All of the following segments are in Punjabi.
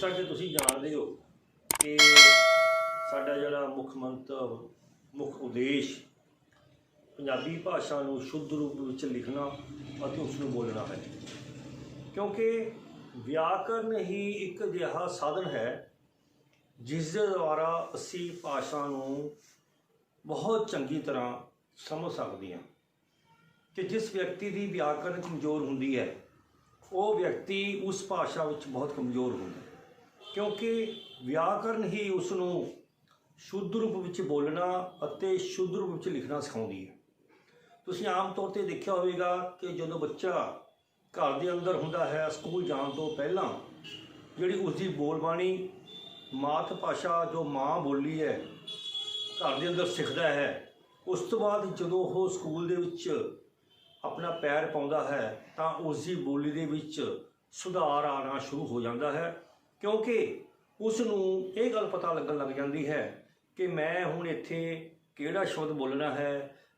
जिस तरह कि तुसीं जाणदे हो कि साडा जिहड़ा मुख मंतव मुख उद्देश पंजाबी भाषा नूं शुद्ध रूप विच लिखना ਅਤੇ ਉਸ ਨੂੰ बोलना है, क्योंकि व्याकरण ही एक अजिहा साधन है जिस दे द्वारा असी भाषा नूं बहुत चंगी तरह समझ सकते हैं कि जिस व्यक्ति की व्याकरण कमज़ोर होंदी है वो व्यक्ति उस भाषा विच बहुत कमज़ोर होंदा है, क्योंकि व्याकरण ही उसनूं शुद्ध रूप विच बोलना ਅਤੇ शुद्ध रूप विच लिखना सिखाउंदी है। तुसीं आम तौर पर देखा होगा कि जो बच्चा घर के अंदर हुंदा है स्कूल जाने तो पहला जिहड़ी उसकी बोलबाणी मात भाषा जो माँ बोली है घर के अंदर सीखता है, उस तो बाद जो वो स्कूल दे विच अपना पैर पाउंदा है तो उसकी बोली दे विच सुधार आना शुरू हो जाता है, क्योंकि उसनूं ये गल पता लगन लग जाती है कि मैं हुण इत्थे किहड़ा शब्द बोलना है,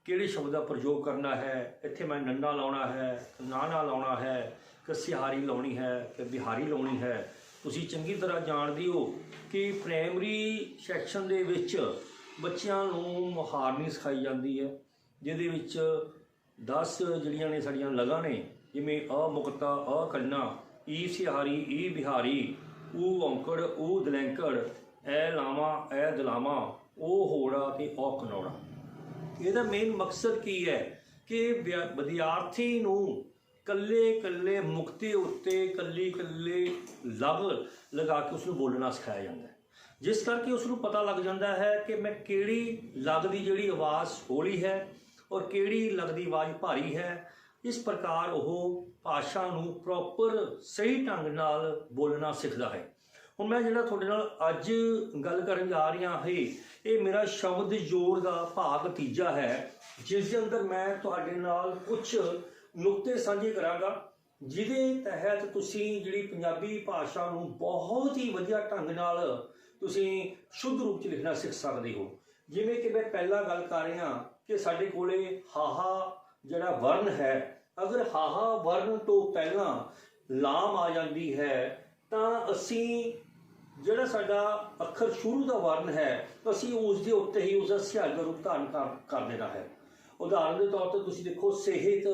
किहड़े शब्द का प्रयोग करना है, इत्थे मैं नन्ना लाउणा है, नाना लाउणा है, कि सिहारी लाउणी है, कि बिहारी लाउणी है। तुसीं चंगी तरह जाणदे हो कि प्राइमरी सैक्शन दे विच बच्चिआं नूं मुहारनी सिखाई जाती है, जिहदे विच 10 जिहड़ियां ने साडीआं लगां ने, जिवें अ मुक्ता अ कन्ना, ई सिहारी ई बिहारी, ऊ औंकड़ ऊ दलैंकड़, ऐ लावां ऐ दलावां, ओ होड़ा ते औ कनौड़ा। ਇਹਦਾ ਮੇਨ मकसद की है कि विद्यार्थी नूं कल्ले कल्ले मुक्ते उत्ते कल्ली कल्ले लग लगा के उसनूं बोलना सिखाया जाता है, जिस करके उसनूं पता लग जाता है कि मैं किहड़ी लग दी जिहड़ी आवाज़ हौली है और किहड़ी लग दी आवाज़ भारी है। इस प्रकार वो भाषा नूं प्रॉपर सही ढंग नाल बोलना सीखदा है। हुण मैं जिहड़ा तुहाडे नाल अज गल करन जा रहा है ये मेरा शब्द जोड़ का भाग तीजा है, जिस दे अंदर मैं तुहाडे नाल कुछ नुकते साझे करांगा जिहदे तहत तुसीं जिहड़ी पंजाबी भाषा नूं बहुत ही वधिया ढंग नाल तुसीं शुद्ध रूप च लिखना सीख सकदे हो। जिवें कि मैं पहला गल कर रहा कि साडे कोले हाहा जिहड़ा वर्ण है, अगर हाहा वर्ण तो पहला लाम आ जाती है तो असीं ਜਿਹੜਾ ਸਾਡਾ ਅੱਖਰ ਸ਼ੁਰੂ ਦਾ ਵਰਨ ਹੈ ਅਸੀਂ ਉਸ ਦੇ ਉੱਤੇ ਹੀ ਉਸਦਾ ਸਿਹਾਰੀ ਦਾ ਰੂਪ ਧਾਰਨ ਕਰ ਦੇਣਾ ਹੈ। ਉਦਾਹਰਨ ਦੇ ਤੌਰ ਤੇ ਤੁਸੀਂ ਦੇਖੋ ਸਿਹਤ,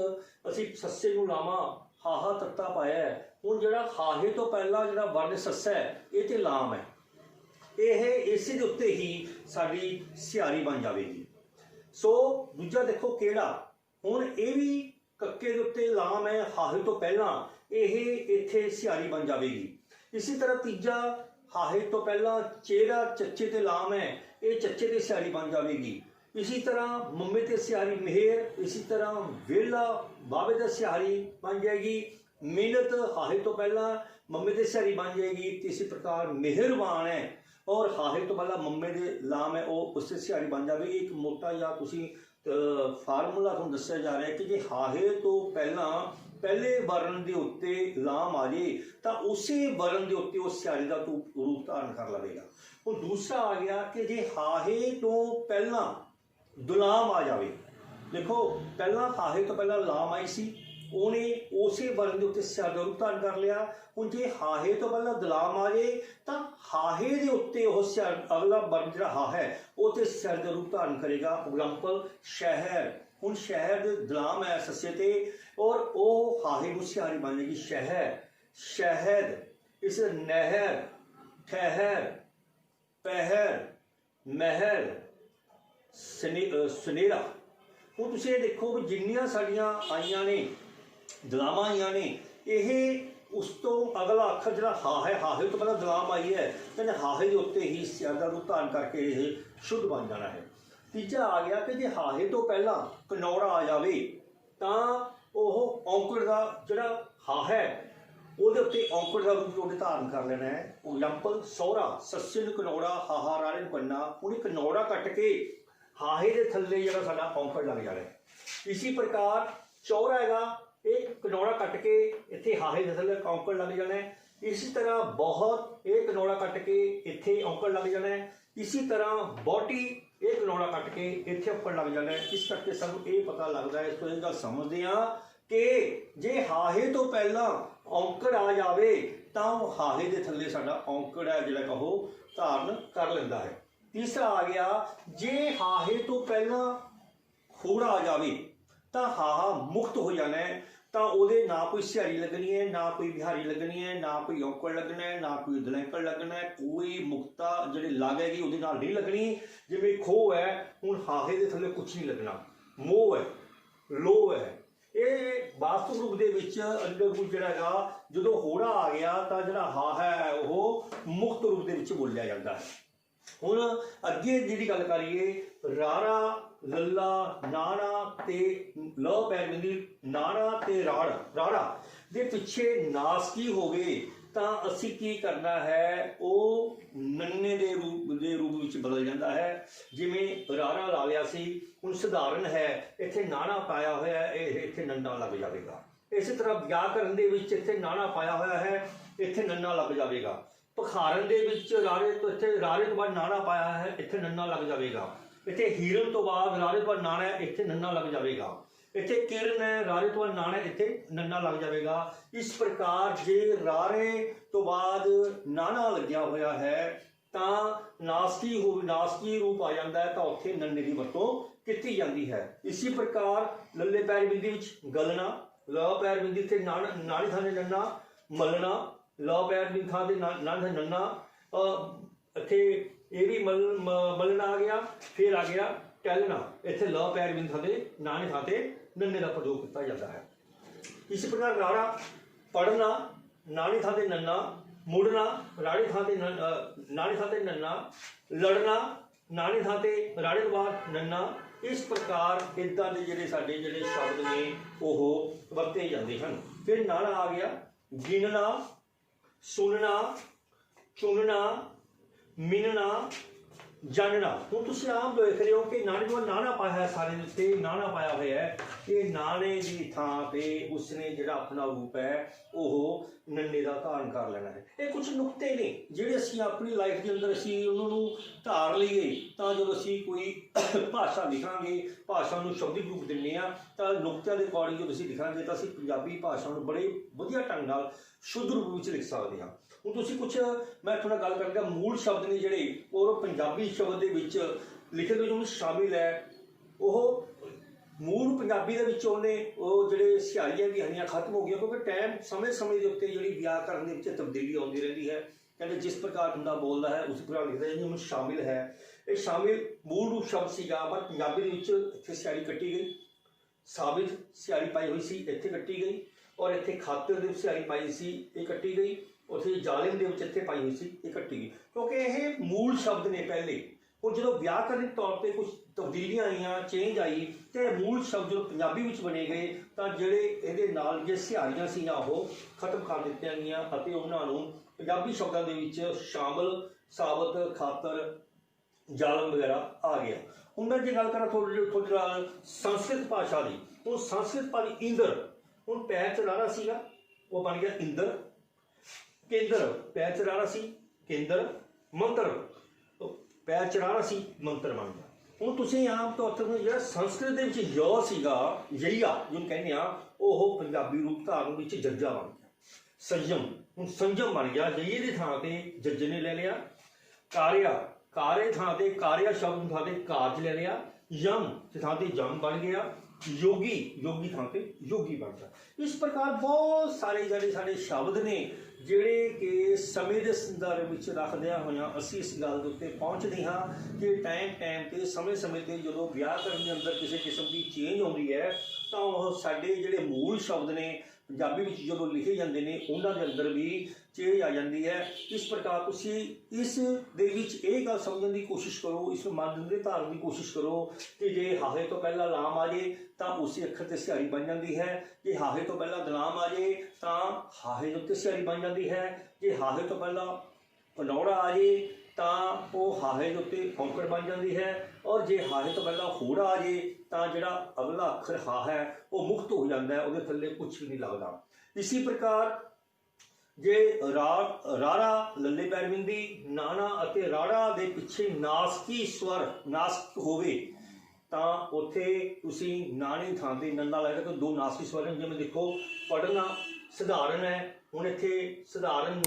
ਅਸੀਂ ਸੱਸੇ ਨੂੰ ਲਾਵਾਂ ਹਾਹਾ ਤੱਤਾ ਪਾਇਆ ਹੈ, ਹੁਣ ਜਿਹੜਾ ਹਾਹੇ ਤੋਂ ਪਹਿਲਾਂ ਜਿਹੜਾ ਵਰਨ ਸੱਸਾ ਹੈ ਇਹ ਤੇ ਲਾਮ ਹੈ, ਇਹ ਇਸੇ ਦੇ ਉੱਤੇ ਹੀ ਸਾਡੀ ਸਿਹਾਰੀ ਬਣ ਜਾਵੇਗੀ। ਸੋ ਦੂਜਾ ਦੇਖੋ ਕਿਹੜਾ, ਹੁਣ ਇਹ ਵੀ ਕੱਕੇ ਦੇ ਉੱਤੇ ਲਾਮ ਹੈ, ਹਾਹੇ ਤੋਂ ਪਹਿਲਾਂ ਇਹ ਇੱਥੇ ਸਿਹਾਰੀ ਬਣ ਜਾਵੇਗੀ। ਇਸੇ ਤਰ੍ਹਾਂ ਤੀਜਾ हाहे तो पहला चेहरा चच्चे ते लाम है, ये चच्चे ते सिहारी बन जाएगी। इसी तरह मम्मे ते सिहारी मेहर, इसी तरह वेला बाबे ते सिहारी बन जाएगी। मिन्नत हाहे तो पहला मम्मे ते सिहारी बन जाएगी। इसी प्रकार मेहरबान है और हाहे तो पहला मम्मे दे लाम है वो उससे सिहारी बन जाएगी। एक मोटा या तुसी फार्मूला तुहानूं दस्सिया जा रहा है कि जे हाहे तो पहला पहले वर्ण के उत्ते लाम आ जाए तो उसी वर्ण के उत्ते उस सिहारी का रूप धारण कर लवेगा। और दूसरा आ गया कि जे हाहे तो पहला दुलाम आ जाए, देखो पहला हाहे तो पहला लाम आई सी, उन्हें उसी वर्ण के उत्ते सिहारी का रूप धारण कर लिया। हुण जे हाहे तो पहला दुलाम आ जाए तो हाहे के उत्ते अगला वर्ण जिहड़ा हा है वो ते सिहारी का रूप धारण करेगा। एग्जाम्पल शहर, हुण शहर दे दलाम है सस्से ते और वो हाहे नूं सिहारी बन जाएगी शहर, शहद, इस नहर, ठहर, पहर, महर, सुनेरा। हुण तुसीं देखो कि जिन्नियां साड़ियां आईयां ने दलामां आईयां ने, यह उस तो अगला अखर जिहड़ा हा है, हाहे तो पहला दलाम आई है, कहते हाहे के उत्ते ही सिहारी का रूप धारण करके यह शुद्ध बन जाना है। तीजा आ गया कि जे हाहे तो पहला कनौड़ा आ जाए तो वह औंकड़ का जिहड़ा हा है ਉਹਦੇ ਉੱਤੇ ਔਂਕੜ ਦਾ ਰੂਪ ਉਹਨੇ ਧਾਰਨ ਕਰ ਲੈਣਾ ਹੈ। ਐਗਜ਼ਾਮਪਲ ਸਹੁਰਾ, ਸੱਸੇ ਨੂੰ ਕਨੌੜਾ, ਹਾਹਾ ਰਾਣੇ ਨੂੰ ਕੰਨਾ, ਉਹਨੇ ਕਨੌੜਾ ਕੱਟ ਕੇ ਹਾਹੇ ਦੇ ਥੱਲੇ ਜਿਹੜਾ ਸਾਡਾ ਔਂਕੜ ਲੱਗ ਜਾਣਾ ਹੈ। ਇसी प्रकार ਚੌਰਾ ਹੈਗਾ, ਇਹ ਕਨੌੜਾ ਕੱਟ ਕੇ ਇੱਥੇ ਹਾਹੇ ਦੇ ਥੱਲੇ ਔਂਕੜ ਲੱਗ ਜਾਣਾ ਹੈ। इसी तरह बहुत एक कनौड़ा कट के इत्थे औंकड़ लग जाना है। इसी तरह बॉटी एक कनौड़ा कट के इत्थे औंकड़ लग जाना है। इस करके सानू ये पता लगता है, इसको एक गल समझते हैं कि जे हाहे तो पहला औंकड़ आ जाए ਤਾਂ ਉਹ ਹਾਹੇ ਦੇ ਥੱਲੇ ਸਾਡਾ ਔਂਕੜ ਹੈ ਜਿਹੜਾ ਕਹੋ ਧਾਰਨ ਕਰ ਲੈਂਦਾ ਹੈ। ਤੀਸਰਾ ਆ ਗਿਆ, ਜੇ ਹਾਹੇ ਤੋਂ ਪਹਿਲਾਂ ਹੋੜਾ ਆ ਜਾਵੇ ਤਾਂ ਹਾਹਾ ਮੁਕਤ ਹੋ ਜਾਣਾ ਹੈ, ਤਾਂ ਉਹਦੇ ਨਾ ਕੋਈ ਸਿਹਾਰੀ ਲੱਗਣੀ ਹੈ, ਨਾ ਕੋਈ ਬਿਹਾਰੀ ਲੱਗਣੀ ਹੈ, ਨਾ ਕੋਈ ਔਂਕੜ ਲੱਗਣਾ ਹੈ, ਨਾ ਕੋਈ ਦਲੈਂਕੜ ਲੱਗਣਾ ਹੈ, ਕੋਈ ਮੁਕਤਾ ਜਿਹੜੀ ਲੱਗ ਹੈਗੀ ਉਹਦੇ ਨਾਲ ਨਹੀਂ ਲੱਗਣੀ। ਜਿਵੇਂ ਖੋਹ ਹੈ, ਹੁਣ ਹਾਹੇ ਦੇ ਥੱਲੇ ਕੁਛ ਨਹੀਂ ਲੱਗਣਾ, ਮੋਹ ਹੈ, ਲੋਹ ਹੈ। ਇਹ ਵਾਸਤਵ ਰੂਪ ਦੇ ਵਿੱਚ ਅੰਡਰਵੁੱਡ ਜਿਹੜਾ ਹੈਗਾ ਜਦੋਂ ਹੋੜਾ ਆ ਗਿਆ ਤਾਂ ਜਿਹੜਾ ਹਾ ਹੈ ਉਹ ਮੁਕਤ ਰੂਪ ਦੇ ਵਿੱਚ ਬੋਲਿਆ ਜਾਂਦਾ ਹੈ। ਹੁਣ ਅੱਗੇ ਜਿਹੜੀ ਗੱਲ ਕਰੀਏ, ਰਾਰਾ, ਲੱਲਾ, ਨਾਣਾ ਤੇ ਲ ਪੈਰ ਬਿੰਦੀ, ਨਾਣਾ ਤੇ ਰਾੜਾ ਦੇ ਪਿੱਛੇ ਨਾਸਕੀ ਹੋਵੇ ਤਾਂ ਅਸੀਂ ਕੀ ਕਰਨਾ ਹੈ, ਉਹ ਨੰਨੇ ਦੇ ਰੂਪ ਵਿੱਚ ਬਦਲ ਜਾਂਦਾ ਹੈ। ਜਿਵੇਂ ਰਾਰਾ ਲਾ ਲਿਆ ਸੀ, ਹੁਣ ਸਧਾਰਨ ਹੈ, ਇੱਥੇ ਨਾਣਾ ਪਾਇਆ ਹੋਇਆ ਹੈ, ਇਹ ਇੱਥੇ ਨੰਨਾ ਲੱਗ ਜਾਵੇਗਾ। ਇਸੇ ਤਰ੍ਹਾਂ ਵਿਆਕਰਨ ਦੇ ਵਿੱਚ ਇੱਥੇ ਨਾਣਾ ਪਾਇਆ ਹੋਇਆ ਹੈ, ਇੱਥੇ ਨੰਨਾ ਲੱਗ ਜਾਵੇਗਾ। ਭਖਾਰਨ ਦੇ ਵਿੱਚ ਰਾਰੇ ਤੋਂ ਇੱਥੇ ਰਾਰੇ ਤੋਂ ਬਾਅਦ ਨਾਣਾ ਪਾਇਆ ਹੈ, ਇੱਥੇ ਨੰਨਾ ਲੱਗ ਜਾਵੇਗਾ। ਇੱਥੇ ਹੀਰਨ ਤੋਂ ਬਾਅਦ ਰਾਰੇ ਤੋਂ ਬਾਅਦ ਨਾਣਾ ਹੈ, ਇੱਥੇ ਨੰਨਾ ਲੱਗ ਜਾਵੇਗਾ। ਇੱਥੇ ਕਿਰਨ ਹੈ, ਰਾਰੇ ਤੋਂ ਬਾਅਦ ਨਾਣਾ, ਇੱਥੇ ਨੰਨਾ ਲੱਗ ਜਾਵੇਗਾ। ਇਸ ਪ੍ਰਕਾਰ ਜੇ ਰਾਰੇ ਤੋਂ ਬਾਅਦ ਨਾਣਾ ਲੱਗਿਆ ਹੋਇਆ ਹੈ ਤਾਂ ਨਾਸਕੀ ਰੂਪ ਆ ਜਾਂਦਾ ਹੈ, ਤਾਂ ਉੱਥੇ ਨੰਨੇ ਦੀ ਵਰਤੋਂ ਕੀਤੀ ਜਾਂਦੀ ਹੈ। ਇਸੇ ਪ੍ਰਕਾਰ ਲੱਲੇ ਪੈਰ ਬਿੰਦੀ ਵਿੱਚ ਗਲਣਾ, ਲ ਪੈਰ ਬਿੰਦੀ ਤੇ ਨਾੜੀ ਥਾਂ ਤੇ ਨੰਨਾ, ਮਲਣਾ, ਲ ਪੈਰ ਬਿੰਦੀ ਥਾਂ ਤੇ ਨੰਨਾ, ਇੱਥੇ ਇਹ ਵੀ ਮਲਣਾ ਆ ਗਿਆ। ਫਿਰ ਆ ਗਿਆ ਟਹਿਲਣਾ, ਇੱਥੇ ਲ ਪੈਰ ਬਿੰਦੀ ਥਾਂ ਤੇ ਨਾਣੇ ਥਾਂ ਤੇ ਨੰਨੇ ਦਾ ਪ੍ਰਯੋਗ ਕੀਤਾ ਜਾਂਦਾ ਹੈ। ਇਸ ਪ੍ਰਕਾਰ ਰਾੜਾ, ਪੜਨਾ, ਨਾਣੀ ਥਾਂ ਤੇ ਨੰਨਾ, ਮੁੜਨਾ, ਰਾੜੇ ਥਾਂ ਤੇ ਨਾੜੀ ਥਾਂ ਤੇ ਨੰਨਾ, ਲੜਨਾ, ਨਾਣੀ ਥਾਂ ਤੇ ਰਾੜੇ ਤੋਂ ਬਾਅਦ ਨੰਨਾ। ਇਸ ਪ੍ਰਕਾਰ ਇੱਦਾਂ ਦੇ ਜਿਹੜੇ ਸ਼ਬਦ ਨੇ ਉਹ ਵਰਤੇ ਜਾਂਦੇ ਹਨ। ਫਿਰ ਨਾਣਾ ਆ ਗਿਆ, ਗਿਣਨਾ, ਸੁਣਨਾ, ਚੁਣਨਾ, ਮਿਣਨਾ, ਜਾਣਨਾ। ਹੁਣ ਤੁਸੀਂ ਆਮ ਦੇਖ ਰਹੇ ਹੋ ਕਿ ਨਾਣੇ ਨੂੰ ਨਾਣਾ ਪਾਇਆ ਹੈ, ਸਾਰੇ ਦੇ ਉੱਤੇ ਨਾਣਾ ਪਾਇਆ ਹੋਇਆ ਹੈ। ਇਹ ਨਾਣੇ ਦੀ ਥਾਂ ਤੇ ਉਸਨੇ ਜਿਹੜਾ ਆਪਣਾ ਰੂਪ ਹੈ ਉਹ ਨੰਨੇ ਦਾ ਧਾਰਨ ਕਰ ਲੈਣਾ ਹੈ। ਇਹ ਕੁਝ ਨੁਕਤੇ ਨੇ ਜਿਹੜੇ ਅਸੀਂ ਆਪਣੀ ਲਾਈਫ ਦੇ ਅੰਦਰ ਅਸੀਂ ਉਹਨਾਂ ਨੂੰ ਧਾਰ ਲਈਏ, ਤਾਂ ਜਦੋਂ ਅਸੀਂ ਕੋਈ ਭਾਸ਼ਾ ਲਿਖਾਂਗੇ, ਭਾਸ਼ਾ ਨੂੰ ਸ਼ਬਦਿਕ ਰੂਪ ਦਿੰਦੇ ਹਾਂ, ਤਾਂ ਨੁਕਤਿਆਂ ਦੇ ਅਕੋਰਡਿੰਗ ਜਦੋਂ ਅਸੀਂ ਲਿਖਾਂਗੇ ਤਾਂ ਅਸੀਂ ਪੰਜਾਬੀ ਭਾਸ਼ਾ ਨੂੰ ਬੜੇ ਵਧੀਆ ਢੰਗ ਨਾਲ ਸ਼ੁੱਧ ਰੂਪ ਵਿੱਚ ਲਿਖ ਸਕਦੇ ਹਾਂ। ਹੁਣ ਤੁਸੀਂ ਕੁਛ ਮੈਂ ਤੁਹਾਡੇ ਨਾਲ ਗੱਲ ਕਰਾਂਗਾ, ਮੂਲ ਸ਼ਬਦ ਨੇ ਜਿਹੜੇ ਉਹ ਪੰਜਾਬੀ ਸ਼ਬਦ ਦੇ ਵਿੱਚ ਲਿਖੇ ਦੇ ਵਿੱਚ ਸ਼ਾਮਿਲ ਹੈ। ਉਹ ਮੂਲ ਪੰਜਾਬੀ ਦੇ ਵਿੱਚ ਉਹਨੇ ਉਹ ਜਿਹੜੇ ਸਿਹਾਰੀਆਂ ਬਿਹਾਰੀਆਂ ਖਤਮ ਹੋ ਗਈਆਂ, ਕਿਉਂਕਿ ਸਮੇਂ ਦੇ ਉੱਤੇ ਜਿਹੜੀ ਵਿਆਕਰਨ ਦੇ ਵਿੱਚ ਤਬਦੀਲੀ ਆਉਂਦੀ ਰਹਿੰਦੀ ਹੈ। ਕਹਿੰਦੇ ਜਿਸ ਪ੍ਰਕਾਰ ਬੰਦਾ ਬੋਲਦਾ ਹੈ ਉਸ ਪ੍ਰਕਾਰ ਲਿਖਦਾ ਹੈ। ਜਿਵੇਂ ਸ਼ਾਮਿਲ ਹੈ, ਇਹ ਸ਼ਾਮਿਲ ਮੂਲ ਰੂਪ ਸ਼ਬਦ ਸੀਗਾ, ਪਰ ਪੰਜਾਬੀ ਦੇ ਵਿੱਚ ਇੱਥੇ ਸਿਹਾਰੀ ਕੱਟੀ ਗਈ। ਸਾਬਿਤ ਸਿਹਾਰੀ ਪਾਈ ਹੋਈ ਸੀ, ਇੱਥੇ ਕੱਟੀ ਗਈ। ਔਰ ਇੱਥੇ ਖਾਤਰ ਦੇ ਸਿਹਾਰੀ ਪਾਈ ਸੀ, ਇਹ ਕੱਟੀ ਗਈ। ਉੱਥੇ ਜ਼ਾਲਿਮ ਦੇ ਵਿੱਚ ਇੱਥੇ ਪਾਈ ਹੋਈ ਸੀ, ਇਹ ਕੱਟੀ ਗਈ, ਕਿਉਂਕਿ ਇਹ ਮੂਲ ਸ਼ਬਦ ਨੇ ਪਹਿਲੇ। ਹੁਣ ਜਦੋਂ ਵਿਆਕਰਨਿਕ ਤੌਰ 'ਤੇ ਕੁਝ ਤਬਦੀਲੀਆਂ ਆਈਆਂ, ਚੇਂਜ ਆਈ, ਅਤੇ ਮੂਲ ਸ਼ਬਦ ਜਦੋਂ ਪੰਜਾਬੀ ਵਿੱਚ ਬਣੇ ਗਏ ਤਾਂ ਜਿਹੜੇ ਇਹਦੇ ਨਾਲ ਜੇ ਸਿਹਾਰੀਆਂ ਸੀਗੀਆਂ ਉਹ ਖਤਮ ਕਰ ਦਿੱਤੀਆਂ ਗਈਆਂ ਅਤੇ ਉਹਨਾਂ ਨੂੰ ਪੰਜਾਬੀ ਸ਼ਬਦਾਂ ਦੇ ਵਿੱਚ ਸ਼ਾਮਲ, ਸਾਬਤ, ਖਾਤਰ, ਜ਼ਾਲਮ ਵਗੈਰਾ ਆ ਗਿਆ। ਹੁਣ ਮੈਂ ਜੇ ਗੱਲ ਕਰਾਂ ਥੋੜ੍ਹੀ ਨਾਲ ਸੰਸਕ੍ਰਿਤ ਭਾਸ਼ਾ ਦੀ, ਉਹ ਸੰਸਕ੍ਰਿਤ ਭਾਸ਼ਾ ਇੰਦਰ, ਹੁਣ ਪੈਰ 'ਚ ਰਾਰਾ ਸੀਗਾ, ਉਹ ਬਣ ਗਿਆ ਇੰਦਰ। ਕੇਂਦਰ, ਪੈਰ 'ਚ ਰਾਰਾ ਸੀ, ਕੇਂਦਰ। ਮੰਤਰ, ਪੈਰ 'ਚ ਰਾਰਾ ਸੀ, ਮੰਤਰ ਬਣ ਗਿਆ। ਹੁਣ ਤੁਸੀਂ ਆਮ ਤੌਰ 'ਤੇ ਜਿਹੜਾ ਸੰਸਕ੍ਰਿਤ ਦੇ ਵਿੱਚ ਜ ਸੀਗਾ, ਜਈਆ ਜਿਹਨੂੰ ਕਹਿੰਦੇ ਆ, ਉਹ ਪੰਜਾਬੀ ਰੂਪ ਧਾਰਨ ਵਿੱਚ ਜੱਜਾ ਬਣ ਗਿਆ। ਸੰਜਮ, ਹੁਣ ਸੰਜਮ ਬਣ ਗਿਆ। ਜਈਏ ਦੀ ਥਾਂ ਤੇ ਜੱਜ ਨੇ ਲੈ ਲਿਆ। ਕਾਰਿਆ, ਕਾਰੇ ਥਾਂ ਤੇ ਕਾਰਿਆ ਸ਼ਬਦ ਥਾਂ ਤੇ ਕਾਰਜ ਲੈ ਲਿਆ। ਯਮ ਦੀ ਥਾਂ ਤੇ ਜਮ ਬਣ ਗਿਆ। ਯੋਗੀ, ਯੋਗੀ ਥਾਂ ਤੇ ਯੋਗੀ ਬਣ ਗਿਆ। ਇਸ ਪ੍ਰਕਾਰ ਬਹੁਤ ਸਾਰੇ ਜਿਹੜੇ ਸਾਡੇ ਸ਼ਬਦ ਨੇ ਜਿਹੜੇ ਕਿ ਸਮੇਂ ਦੇ ਸੰਦਰਭ ਵਿੱਚ ਰੱਖਦਿਆਂ ਹੋਇਆਂ ਅਸੀਂ ਇਸ ਗੱਲ ਦੇ ਉੱਤੇ ਪਹੁੰਚਦੇ ਹਾਂ ਕਿ ਟਾਈਮ 'ਤੇ ਸਮੇਂ 'ਤੇ ਜਦੋਂ ਵਿਆਕਰਨ ਦੇ ਅੰਦਰ ਕਿਸੇ ਕਿਸਮ ਦੀ ਚੇਂਜ ਆਉਂਦੀ ਹੈ ਤਾਂ ਉਹ ਸਾਡੇ ਜਿਹੜੇ ਮੂਲ ਸ਼ਬਦ ਨੇ ਪੰਜਾਬੀ ਵਿੱਚ ਜਦੋਂ ਲਿਖੇ ਜਾਂਦੇ ਨੇ ਉਹਨਾਂ ਦੇ ਅੰਦਰ ਵੀ ਚੇਂਜ ਆ ਜਾਂਦੀ ਹੈ। ਇਸ ਪ੍ਰਕਾਰ ਤੁਸੀਂ ਇਸ ਦੇ ਵਿੱਚ ਇਹ ਗੱਲ ਸਮਝਣ ਦੀ ਕੋਸ਼ਿਸ਼ ਕਰੋ, ਇਸ ਨੂੰ ਮਨ ਦੇ ਧਾਰਨ ਦੀ ਕੋਸ਼ਿਸ਼ ਕਰੋ ਕਿ ਜੇ ਹਾਹੇ ਤੋਂ ਪਹਿਲਾਂ ਲਾਮ ਆ ਜੇ ਤਾਂ ਉਸੇ ਅੱਖਰ 'ਤੇ ਸਿਹਾਰੀ ਬਣ ਜਾਂਦੀ ਹੈ। ਜੇ ਹਾਹੇ ਤੋਂ ਪਹਿਲਾਂ ਦਲਾਮ ਆ ਜੇ ਤਾਂ ਹਾਹੇ ਦੇ ਉੱਤੇ ਸਿਹਾਰੀ ਬਣ ਜਾਂਦੀ ਹੈ। ਜੇ ਹਾਹੇ ਤੋਂ ਪਹਿਲਾਂ ਪਨੌੜਾ ਆ ਜੇ ਤਾਂ ਉਹ ਹਾਹੇ ਦੇ ਉੱਤੇ ਔਂਕੜ ਬਣ ਜਾਂਦੀ ਹੈ। ਔਰ ਜੇ ਹਾਹੇ ਤੋਂ ਪਹਿਲਾਂ ਹੋੜਾ ਆ ਜੇ ਤਾਂ ਜਿਹੜਾ ਅਗਲਾ ਅੱਖਰ ਹਾ ਹੈ ਉਹ ਮੁਕਤ ਹੋ ਜਾਂਦਾ ਹੈ, ਉਹਦੇ ਥੱਲੇ ਕੁਛ ਵੀ ਨਹੀਂ ਲੱਗਦਾ। ਇਸੇ ਪ੍ਰਕਾਰ ਜੇ ਰਾਰਾ, ਲੱਲੇ ਪੈਰ ਬਿੰਦੀ, ਨਾਣਾ ਅਤੇ ਰਾੜਾ ਦੇ ਪਿੱਛੇ ਨਾਸਕੀ ਸਵਰ ਨਾਸਕ ਹੋਵੇ ਤਾਂ ਉੱਥੇ ਤੁਸੀਂ ਨਾਣੀ ਥਾਂ ਤੇ ਨੰਨਾ ਲੱਗਦਾ ਕਿ ਦੋ ਨਾਸਕੀ ਸਵਰ ਹਨ। ਜਿਵੇਂ ਦੇਖੋ, ਪੜ੍ਹਨਾ ਸਧਾਰਨ ਹੈ, ਹੁਣ ਇੱਥੇ ਸਧਾਰਨ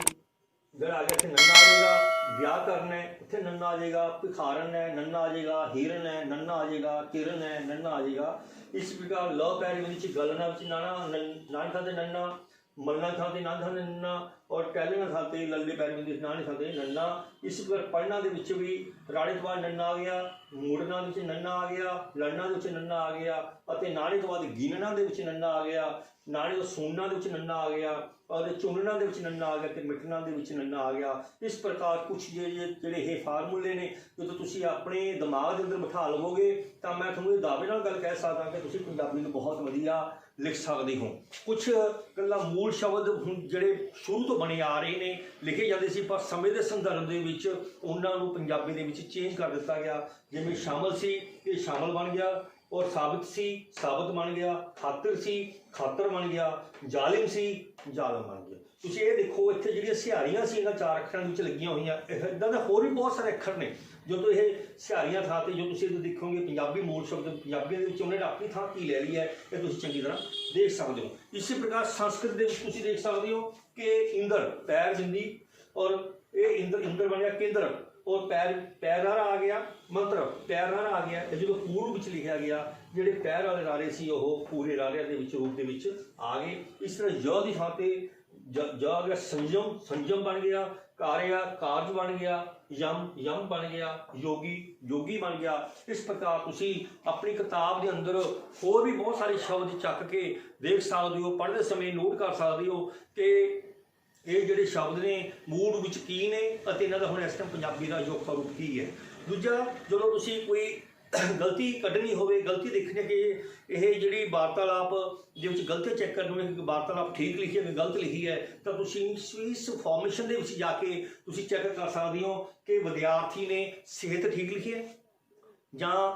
ਜਿਹੜਾ ਆ ਗਿਆ ਇੱਥੇ ਨੰਨਾ ਆ ਜਾਏਗਾ, ਵਿਆਹ ਕਰਨਾ ਹੈ ਇੱਥੇ ਨੰਨਾ ਆ ਜਾਏਗਾ, ਭਿਖਾਰਨ ਹੈ ਨੰਨਾ ਆ ਜਾਏਗਾ, ਹੀਰਨ ਹੈ ਨੰਨਾ ਆ ਜਾਏਗਾ, ਕਿਰਨ ਹੈ ਨੰਨਾ ਆ ਜਾਏਗਾ। ਇਸ ਪ੍ਰਕਾਰ ਲ ਪੈਰ ਵਿੱਚ ਗਲਨਾ ਵਿੱਚ ਨਾਨ ਥਾਂ ਤੇ ਨੰਨਾ, ਮਲਨਾ ਥਾਂ ਤੇ ਨਾ ਥਾਂ ਤੇ ਨੰਨਾ, ਔਰ ਟਹਿਲਣਾ ਥਾਂ ਤੇ ਲੱਲੇ ਪੈਰ ਵਿੱਚ ਨਾਨ ਥਾਂ ਤੇ ਨੰਨਾ। ਇਸ ਪ੍ਰਕਾਰ ਪੜ੍ਹਨਾ ਦੇ ਵਿੱਚ ਵੀ ਰਾੜੇ ਤੋਂ ਬਾਅਦ ਨੰਨਾ ਆ ਗਿਆ, ਮੋੜਨਾ ਵਿੱਚ ਨੰਨਾ ਆ ਗਿਆ, ਲੜਨਾ ਦੇ ਵਿੱਚ ਨੰਨਾ ਆ ਗਿਆ, ਅਤੇ ਨਾਣੇ ਤੋਂ ਬਾਅਦ ਗਿਣਨਾ ਦੇ ਵਿੱਚ ਨੰਨਾ ਆ ਗਿਆ, ਨਾਣੇ ਤੋਂ ਸੁਣਨਾ ਦੇ ਵਿੱਚ ਨੰਨਾ ਆ ਗਿਆ, और चुनना ਦੇ ਵਿੱਚ ਨੰਨਾ ਆ ਗਿਆ ਤੇ ਮਿਟਣਾ ਦੇ ਵਿੱਚ ਨੰਨਾ ਆ ਗਿਆ। ਇਸ ਪ੍ਰਕਾਰ ਕੁਝ ਜਿਹੜੇ ਇਹ ਫਾਰਮੂਲੇ ਨੇ ਜਦੋਂ ਤੁਸੀਂ ਆਪਣੇ ਦਿਮਾਗ ਦੇ ਅੰਦਰ ਬਿਠਾ ਲਵੋਗੇ ਤਾਂ ਮੈਂ ਤੁਹਾਨੂੰ ਇਹ ਦਾਅਵੇ ਨਾਲ ਗੱਲ ਕਹਿ ਸਕਦਾ ਕਿ ਤੁਸੀਂ ਪੰਜਾਬੀ ਨੂੰ ਬਹੁਤ ਵਧੀਆ ਲਿਖ ਸਕਦੇ ਹੋ। ਕੁਝ ਗੱਲਾਂ ਮੂਲ ਸ਼ਬਦ ਜਿਹੜੇ ਸ਼ੁਰੂ ਤੋਂ ਬਣੇ ਆ ਰਹੇ ਨੇ ਲਿਖੇ ਜਾਂਦੇ ਸੀ, ਪਰ ਸਮੇਂ ਦੇ ਸੰਦਰਭ ਦੇ ਵਿੱਚ ਉਹਨਾਂ ਨੂੰ ਪੰਜਾਬੀ ਦੇ ਵਿੱਚ ਚੇਂਜ ਕਰ ਦਿੱਤਾ ਗਿਆ। ਜਿਵੇਂ ਸ਼ਾਮਲ ਸੀ ਇਹ ਸ਼ਾਮਲ ਬਣ ਗਿਆ, और साबित सी साबित बन गया, खातिर सी खातर बन गया, जालिम सी जालम बन गया। तुसीं ये देखो इत्थे जिहड़ियां सिहारियां सी इन्हां 4 अक्षरां विच लगियां होईयां, इदां दे होर भी बहुत सारे अक्षर ने जो ये सिहारियां थां ते जो तुसीं देखोगे पंजाबी मूल शब्द पंजाबी दे विच उन्होंने अपनी थां की लै ली है, ये तुसीं चंगी तरह देख सकते हो। इसी प्रकार संस्कृत दे विच तुसीं देख सकते हो कि इंद्र पैर बिंदी और ये इंद्र बन गया केंद्र और पैरारा आ गया, मंत्र पैरारा आ गया। जो पूर्व ਵਿੱਚ ਲਿਖਿਆ ਗਿਆ ਜਿਹੜੇ ਪੈਰ ਵਾਲੇ ਰਾਰੇ ਸੀ ਉਹ ਪੂਰੇ ਰਾਰਿਆਂ ਦੇ ਵਿੱਚ ਰੂਪ ਦੇ ਵਿੱਚ ਆ ਗਏ। ਇਸ ਤਰ੍ਹਾਂ ਜ ਦੀ ਥਾਂ ਤੇ ਜ ਆ ਗਿਆ, ਸੰਜਮ ਬਣ ਗਿਆ, ਕਾਰਿਆ ਕਾਰਜ ਬਣ ਗਿਆ, ਯਮ ਬਣ ਗਿਆ, ਯੋਗੀ ਬਣ ਗਿਆ। ਇਸ ਪ੍ਰਕਾਰ ਤੁਸੀਂ ਆਪਣੀ ਕਿਤਾਬ ਦੇ ਅੰਦਰ ਹੋਰ ਵੀ ਬਹੁਤ ਸਾਰੇ ਸ਼ਬਦ ਚੱਕ ਕੇ ਦੇਖ ਸਕਦੇ ਹੋ, ਪੜ੍ਹਦੇ ਸਮੇਂ ਨੋਟ ਕਰ ਸਕਦੇ ਹੋ ਕਿ ਇਹ ਜਿਹੜੇ ਸ਼ਬਦ ਨੇ ਮੂਲ ਵਿੱਚ ਕੀ ਨੇ ਅਤੇ ਇਹਨਾਂ ਦਾ ਹੁਣ ਇਸ ਟਾਈਮ ਪੰਜਾਬੀ ਦਾ ਅਜੋਖਾ ਰੂਪ ਕੀ ਹੈ। ਦੂਜਾ, ਜਦੋਂ ਤੁਸੀਂ ਕੋਈ ਗਲਤੀ ਕੱਢਣੀ ਹੋਵੇ, ਗਲਤੀ ਦੇਖਣੀ ਕਿ ਇਹ ਜਿਹੜੀ ਵਾਰਤਾਲਾਪ ਦੇ ਵਿੱਚ ਗਲਤੀ ਚੈੱਕ ਕਰਨੀ ਹੋਵੇ ਕਿ ਵਾਰਤਾਲਾਪ ਠੀਕ ਲਿਖੀ ਹੈ ਕਿ ਗਲਤ ਲਿਖੀ ਹੈ, ਤਾਂ ਤੁਸੀਂ ਇਸ ਫਾਰਮੇਸ਼ਨ ਦੇ ਵਿੱਚ ਜਾ ਕੇ ਤੁਸੀਂ ਚੈੱਕ ਕਰ ਸਕਦੇ ਹੋ ਕਿ ਵਿਦਿਆਰਥੀ ਨੇ ਸਿਹਤ ਠੀਕ ਲਿਖੀ ਹੈ ਜਾਂ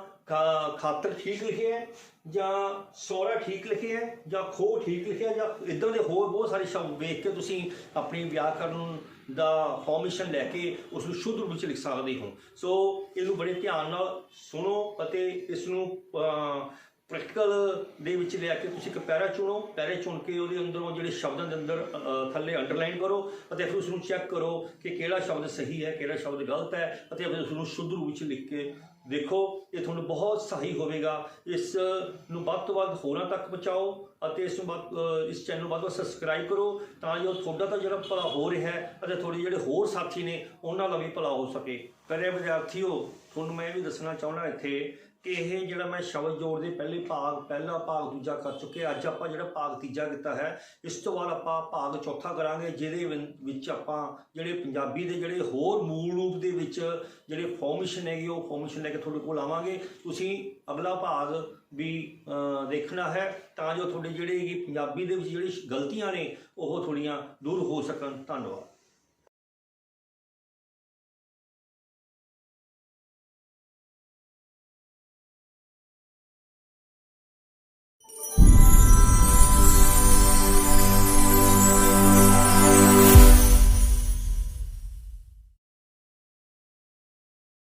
ਖਾਤਰ ਠੀਕ ਲਿਖੇ ਹੈ ਜਾਂ ਸੋਹਰਾ ਠੀਕ ਲਿਖੇ ਹੈ ਜਾਂ ਖੋਹ ਠੀਕ ਲਿਖਿਆ ਜਾਂ ਇੱਦਾਂ ਦੇ ਹੋਰ ਬਹੁਤ ਸਾਰੇ ਸ਼ਬਦ ਵੇਖ ਕੇ ਤੁਸੀਂ ਆਪਣੀ ਵਿਆਕਰਨ ਦਾ ਫਾਰਮੇਸ਼ਨ ਲੈ ਕੇ ਉਸ ਨੂੰ ਸ਼ੁੱਧ ਰੂਪ ਵਿੱਚ ਲਿਖ ਸਕਦੇ ਹੋ। ਸੋ ਇਹਨੂੰ ਬੜੇ ਧਿਆਨ ਨਾਲ ਸੁਣੋ ਅਤੇ ਇਸ ਨੂੰ ਪ੍ਰੈਕਟੀਕਲ ਦੇ ਵਿੱਚ ਲਿਆ ਕੇ ਤੁਸੀਂ ਇੱਕ ਪੈਰਾ ਚੁਣੋ, ਪੈਰੇ ਚੁਣ ਕੇ ਉਹਦੇ ਅੰਦਰੋਂ ਜਿਹੜੇ ਸ਼ਬਦਾਂ ਦੇ ਅੰਦਰ ਥੱਲੇ ਅੰਡਰਲਾਈਨ ਕਰੋ ਅਤੇ ਫਿਰ ਉਸ ਨੂੰ ਚੈੱਕ ਕਰੋ ਕਿ ਕਿਹੜਾ ਸ਼ਬਦ ਸਹੀ ਹੈ ਕਿਹੜਾ ਸ਼ਬਦ ਗਲਤ ਹੈ ਅਤੇ ਫਿਰ ਉਸ ਨੂੰ ਸ਼ੁੱਧ ਰੂਪ ਵਿੱਚ ਲਿਖ ਕੇ ਦੇਖੋ। ਇਹ ਤੁਹਾਨੂੰ ਬਹੁਤ ਸਹੀ ਹੋਵੇਗਾ। ਇਸ ਨੂੰ ਵੱਧ ਤੋਂ ਵੱਧ ਹੋਰਾਂ ਤੱਕ ਪਹੁੰਚਾਓ ਅਤੇ ਇਸ ਚੈਨਲ ਨੂੰ ਵੱਧ ਤੋਂ ਸਬਸਕ੍ਰਾਈਬ ਕਰੋ ਤਾਂ ਜੋ ਤੁਹਾਡਾ ਤਾਂ ਜਿਹੜਾ ਭਲਾ ਹੋ ਰਿਹਾ ਹੈ ਅਤੇ ਤੁਹਾਡੇ ਜਿਹੜੇ ਹੋਰ ਸਾਥੀ ਨੇ ਉਹਨਾਂ ਦਾ ਵੀ ਭਲਾ ਹੋ ਸਕੇ। ਪਿਆਰੇ ਵਿਦਿਆਰਥੀਓ, ਤੁਹਾਨੂੰ ਮੈਂ ਇਹ ਵੀ ਦੱਸਣਾ ਚਾਹੁੰਦਾ ਇੱਥੇ ਕਿ ਇਹ ਜਿਹੜਾ ਮੈਂ ਸ਼ਬਦ ਜੋੜ ਦੇ ਪਹਿਲਾ ਭਾਗ ਦੂਜਾ ਕਰ ਚੁੱਕੇ, ਅੱਜ ਆਪਾਂ ਜਿਹੜਾ ਭਾਗ ਤੀਜਾ ਕੀਤਾ ਹੈ। ਇਸ ਤੋਂ ਬਾਅਦ ਆਪਾਂ ਭਾਗ ਚੌਥਾ ਕਰਾਂਗੇ ਜਿਹਦੇ ਵਿੱਚ ਆਪਾਂ ਜਿਹੜੇ ਪੰਜਾਬੀ ਦੇ ਜਿਹੜੇ ਹੋਰ ਮੂਲ ਰੂਪ ਦੇ ਵਿੱਚ ਜਿਹੜੇ ਫਾਰਮੇਸ਼ਨ ਹੈਗੀ ਉਹ ਫਾਰਮੇਸ਼ਨ ਲੈ ਕੇ ਤੁਹਾਡੇ ਕੋਲ ਆਵਾਂਗੇ। ਤੁਸੀਂ ਅਗਲਾ ਭਾਗ ਵੀ ਦੇਖਣਾ ਹੈ ਤਾਂ ਜੋ ਤੁਹਾਡੇ ਜਿਹੜੇ ਪੰਜਾਬੀ ਦੇ ਵਿੱਚ ਜਿਹੜੀ ਗਲਤੀਆਂ ਨੇ ਉਹ ਥੋੜ੍ਹੀਆਂ ਦੂਰ ਹੋ ਸਕਣ। ਧੰਨਵਾਦ।